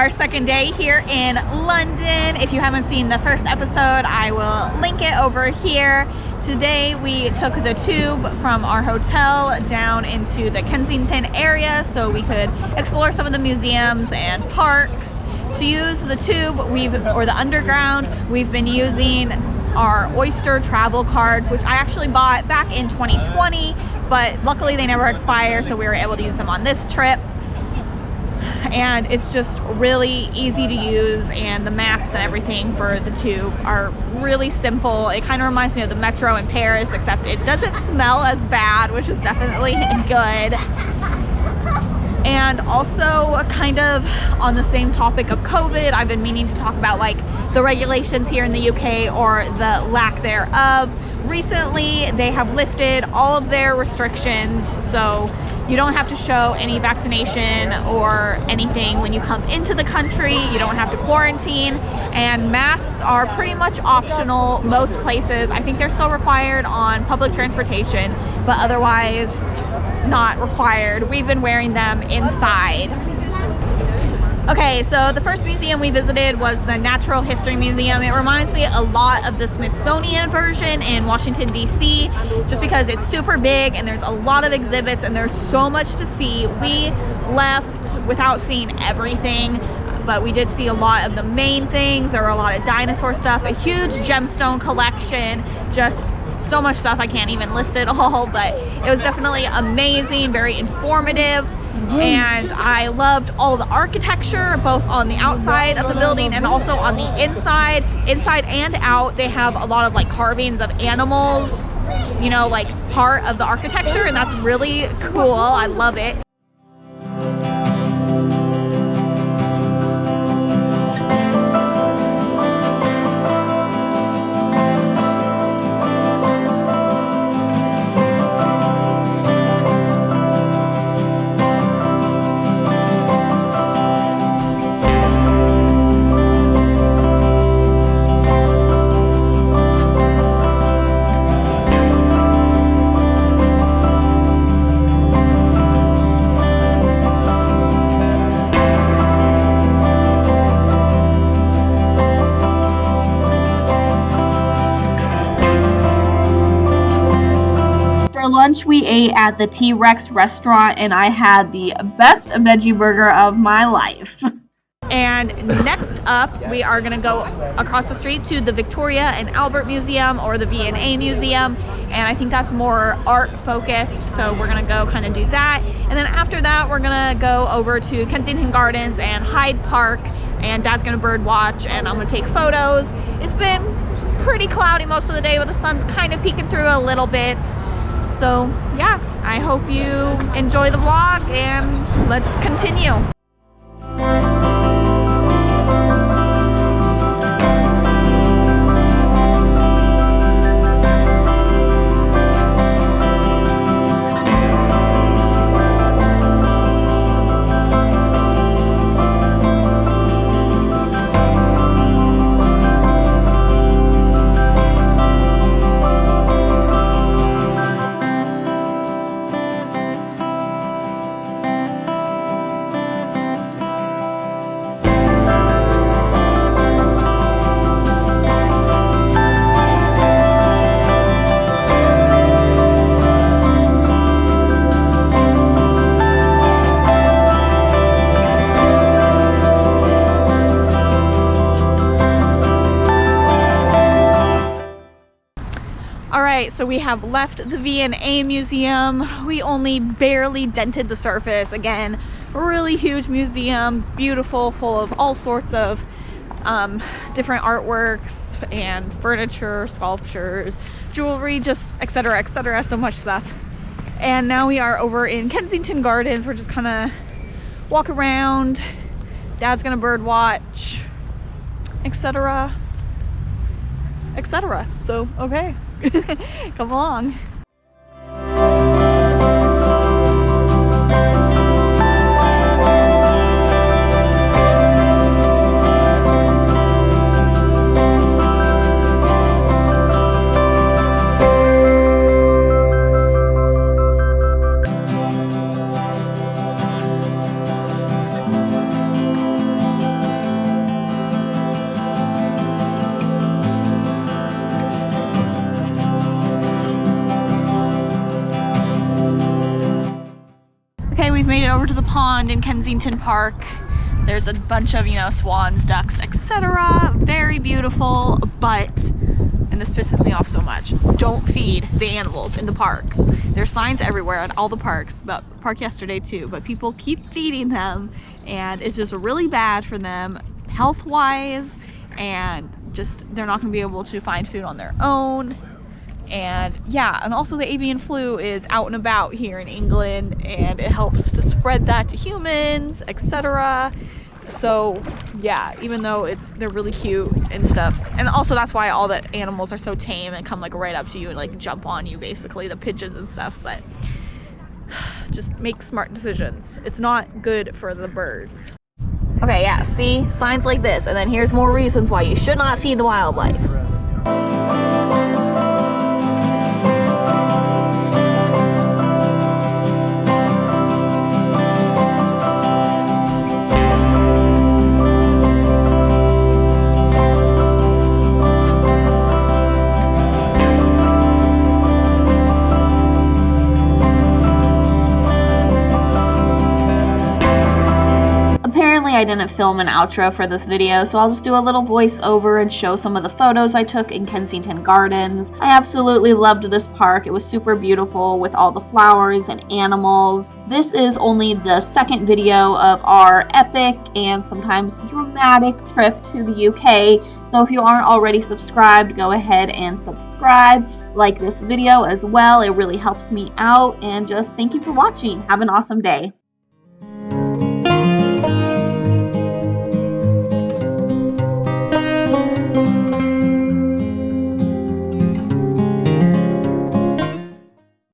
our second day here in London. If you haven't seen the first episode, I will link it over here. Today we took the tube from our hotel down into the Kensington area so we could explore some of the museums and parks. To use the tube, or the underground, we've been using our Oyster travel cards, which I actually bought back in 2020, but luckily they never expire, so we were able to use them on this trip. And it's just really easy to use, and the maps and everything for the tube are really simple. It kind of reminds me of the metro in Paris, except it doesn't smell as bad, which is definitely good. And also, kind of on the same topic of COVID, I've been meaning to talk about like the regulations here in the UK, or the lack thereof. Recently, they have lifted all of their restrictions, so you don't have to show any vaccination or anything when you come into the country. You don't have to quarantine, and masks are pretty much optional most places. I think they're still required on public transportation, but otherwise not required. We've been wearing them inside. Okay, so the first museum we visited was the Natural History Museum. It reminds me a lot of the Smithsonian version in Washington, D.C., just because it's super big and there's a lot of exhibits and there's so much to see. We left without seeing everything, but we did see a lot of the main things. There were a lot of dinosaur stuff, a huge gemstone collection, just so much stuff. I can't even list it all, but it was definitely amazing, very informative. And I loved all the architecture, both on the outside of the building and also on the inside and out. They have a lot of like carvings of animals, you know, like part of the architecture, and that's really cool. I love it. Lunch we ate at the T-Rex restaurant, and I had the best veggie burger of my life. And next up, we are gonna go across the street to the Victoria and Albert Museum, or the V&A Museum, and I think that's more art focused, so we're gonna go kind of do that. And then after that, we're gonna go over to Kensington Gardens and Hyde Park, and Dad's gonna bird watch, and I'm gonna take photos. It's been pretty cloudy most of the day, but the sun's kind of peeking through a little bit. So yeah, I hope you enjoy the vlog, and let's continue. So we have left the V&A Museum. We only barely dented the surface. Again, a really huge museum, beautiful, full of all sorts of different artworks and furniture, sculptures, jewelry, just etc, etc, so much stuff. And now we are over in Kensington Gardens. We're just kind of walk around. Dad's gonna bird watch, etc, etc. So okay. Come along. we've made it over to the pond in Kensington Park. There's a bunch of, you know, swans, ducks, etc. Very beautiful, but, and this pisses me off so much, don't feed the animals in the park. There's signs everywhere at all the parks, the park yesterday too, but people keep feeding them, and it's just really bad for them health-wise, and just they're not going to be able to find food on their own. And yeah, and also the avian flu is out and about here in England, and it helps to spread that to humans, etc. So yeah, even though they're really cute and stuff, and also that's why all the animals are so tame and come like right up to you and like jump on you, basically, the pigeons and stuff. But just make smart decisions. It's not good for the birds. Okay, yeah, see, signs like this, and then here's more reasons why you should not feed the wildlife. I didn't film an outro for this video, so I'll just do a little voiceover and show some of the photos I took in Kensington Gardens. I absolutely loved this park. It was super beautiful with all the flowers and animals. This is only the second video of our epic and sometimes dramatic trip to the UK, so if you aren't already subscribed, go ahead and subscribe. Like this video as well, it really helps me out, and just thank you for watching. Have an awesome day.